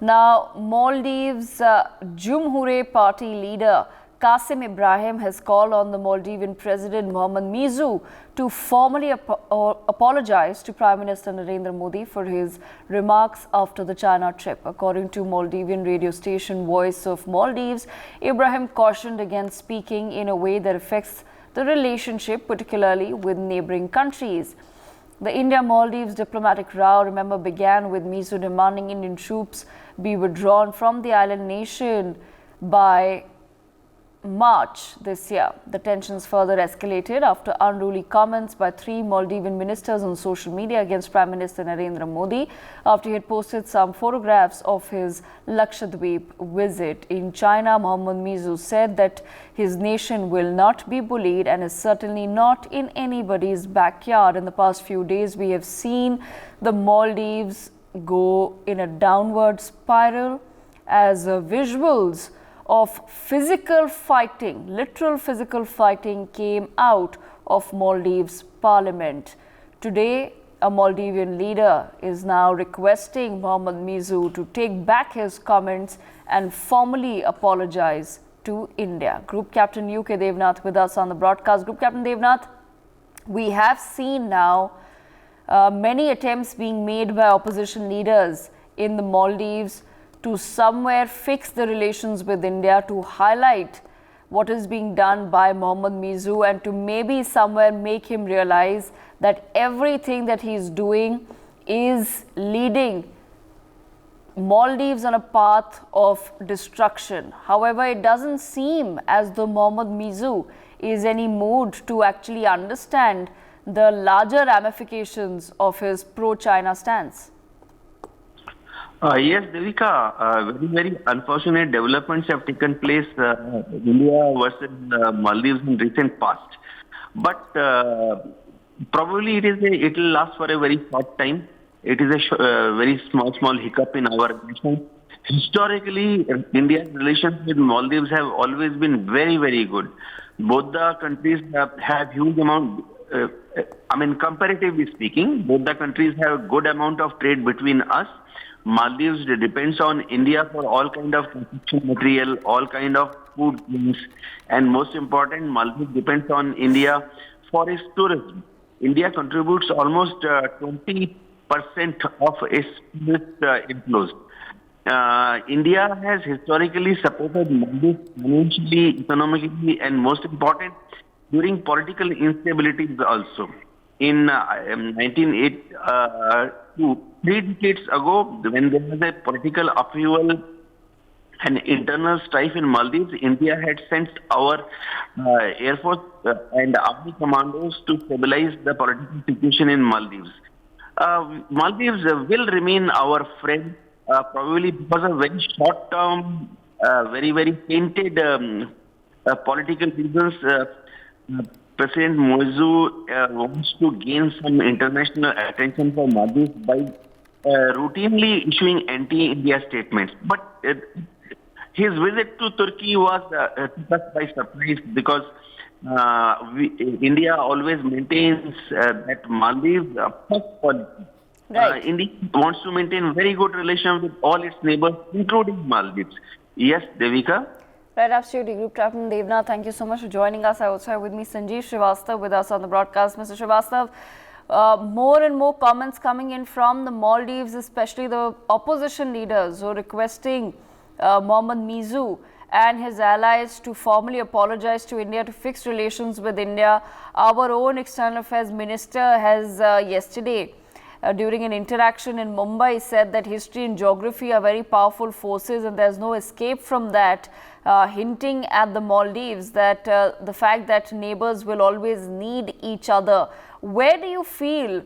Now, Maldives Jumhuriyet Party leader Qasim Ibrahim has called on the Maldivian President Mohammad Muizzu to formally apologize to Prime Minister Narendra Modi for his remarks after the China trip. According to Maldivian radio station Voice of Maldives, Ibrahim cautioned against speaking in a way that affects the relationship, particularly with neighboring countries. The India-Maldives diplomatic row, remember, began with Muizzu demanding Indian troops be withdrawn from the island nation by March this year. The tensions further escalated after unruly comments by 3 Maldivian ministers on social media against Prime Minister Narendra Modi after he had posted some photographs of his Lakshadweep visit. In China, Mohammad Muizzu said that his nation will not be bullied and is certainly not in anybody's backyard. In the past few days, we have seen the Maldives go in a downward spiral as visuals of physical fighting, literal physical fighting, came out of Maldives parliament. Today, a Maldivian leader is now requesting Mohammad Muizzu to take back his comments and formally apologize to India. Group Captain UK Devnath with us on the broadcast. Group Captain Devnath, we have seen now many attempts being made by opposition leaders in the Maldives to somewhere fix the relations with India, to highlight what is being done by Mohammad Muizzu and to maybe somewhere make him realize that everything that he is doing is leading Maldives on a path of destruction. However, it doesn't seem as though Mohammad Muizzu is any mood to actually understand the larger ramifications of his pro-China stance. Yes, Devika, very unfortunate developments have taken place India versus Maldives in recent past. But probably it will last for a very short time. It is a very small hiccup in our relation. Historically, India's relations with Maldives have always been very good. Both the countries have huge amount. Comparatively speaking, both the countries have a good amount of trade between us. Maldives depends on India for all kind of construction material, all kind of food things, and most important, Maldives depends on India for its tourism. India contributes almost 20% of its tourist inflows. India has historically supported Maldives financially, economically, and most important, during political instabilities also. In 1982, 3 decades ago, when there was a political upheaval and internal strife in Maldives, India had sent our Air Force and Army commandos to stabilize the political situation in Maldives. Maldives will remain our friend, probably because of very short-term, very tainted political reasons. President Muizzu wants to gain some international attention for Maldives by routinely issuing anti-India statements. But his visit to Turkey was took us by surprise because India always maintains that Maldives first policy. Right. India wants to maintain very good relations with all its neighbors, including Maldives. Yes, Devika? Right, absolutely. Group Captain Devnath, thank you so much for joining us. I also have with me Sanjeev Srivastava with us on the broadcast. Mr. Srivastava, more and more comments coming in from the Maldives, especially the opposition leaders who are requesting Mohammad Muizzu and his allies to formally apologize to India, to fix relations with India. Our own External Affairs Minister has yesterday, during an interaction in Mumbai, said that history and geography are very powerful forces and there's no escape from that, hinting at the Maldives that the fact that neighbors will always need each other. Where do you feel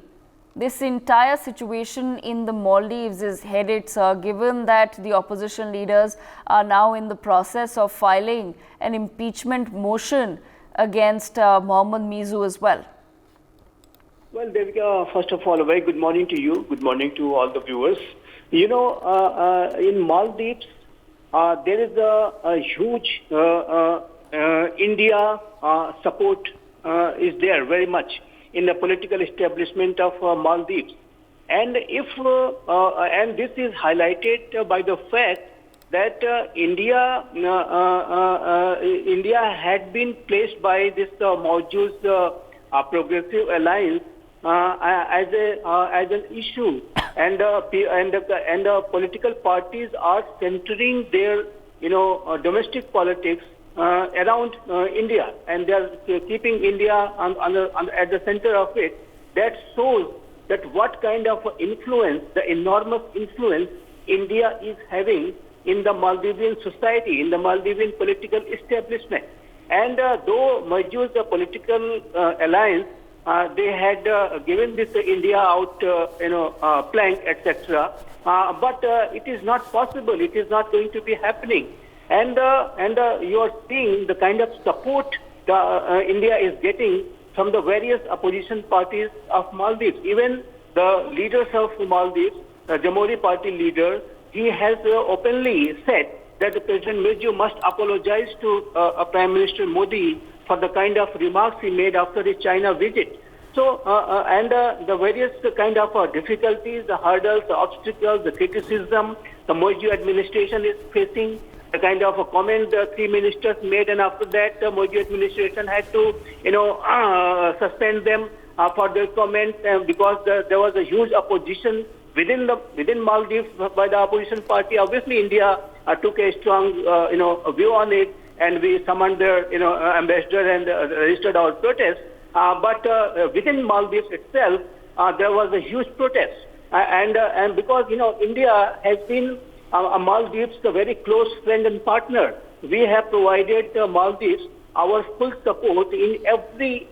this entire situation in the Maldives is headed, sir, given that the opposition leaders are now in the process of filing an impeachment motion against Mohammad Muizzu as well? Well, Devika, first of all, a very good morning to you. Good morning to all the viewers. You know, in Maldives, there is a huge India support is there very much in the political establishment of Maldives. And and this is highlighted by the fact that India had been placed by this Muizzu's Progressive Alliance as an issue, and political parties are centering their domestic politics around India, and they are keeping India at the center of it. That shows that what kind of influence, the enormous influence India is having in the Maldivian society, in the Maldivian political establishment. And though Muizzu's political alliance, they had given this India out, plank, etc. But it is not possible. It is not going to be happening. And you are seeing the kind of support India is getting from the various opposition parties of Maldives. Even the leaders of Maldives, the Jamhuri Party leader, he has openly said that President Muizzu must apologize to Prime Minister Modi for the kind of remarks he made after his China visit. So, the various kind of difficulties, the hurdles, the obstacles, the criticism the Muizzu administration is facing, the kind of a comment the three ministers made, and after that the Muizzu administration had to, suspend them for their comments because there was a huge opposition within Maldives by the opposition party. Obviously, India took a strong, view on it, and we summoned their, ambassador and registered our protest. But within Maldives itself, there was a huge protest, and because India has been Maldives a very close friend and partner. We have provided Maldives our full support in every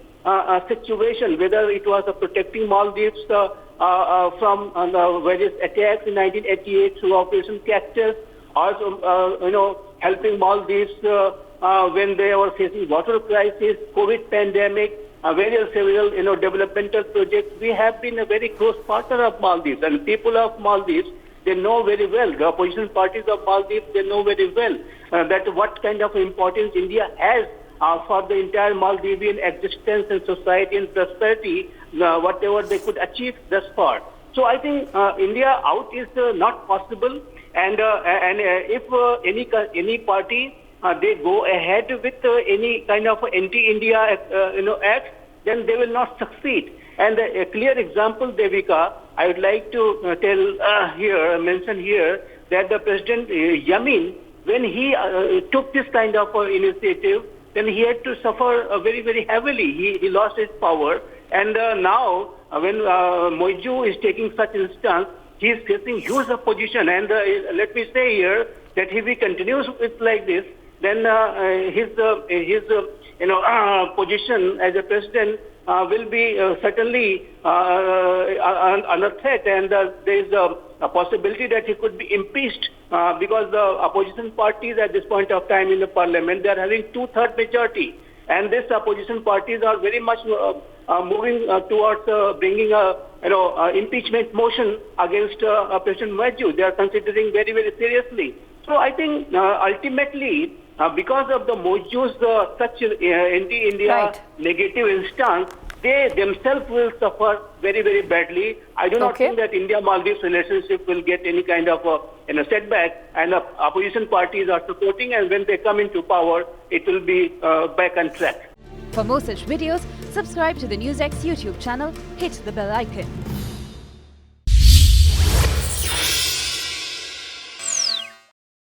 situation, whether it was protecting Maldives from the various attacks in 1988 through Operation Cactus, also helping Maldives when they were facing water crisis, COVID pandemic, various several developmental projects. We have been a very close partner of Maldives, and people of Maldives, they know very well, the opposition parties of Maldives, they know very well that what kind of importance India has for the entire Maldivian existence and society and prosperity, whatever they could achieve thus far. So I think India out is not possible, and if any party they go ahead with any kind of anti-India act, then they will not succeed. And a clear example, Devika, I would like to mention here that the President Yamin, when he took this kind of initiative, then he had to suffer very, very heavily. He lost his power. And now, when Muizzu is taking such instance, he is facing huge opposition. And let me say here that if he continues with like this, then his position as a president will be certainly under threat, and there is a possibility that he could be impeached because the opposition parties at this point of time in the parliament, they are having 2/3 majority, and these opposition parties are very much moving towards bringing a impeachment motion against President Muizzu. They are considering very, very seriously. So I think ultimately, because of the Muizzu's such anti-India negative instance, they themselves will suffer very, very badly. I do not think that India-Maldives relationship will get any kind of setback, and the opposition parties are supporting, and when they come into power, it will be back on track. For more such videos, subscribe to the NewsX YouTube channel, hit the bell icon.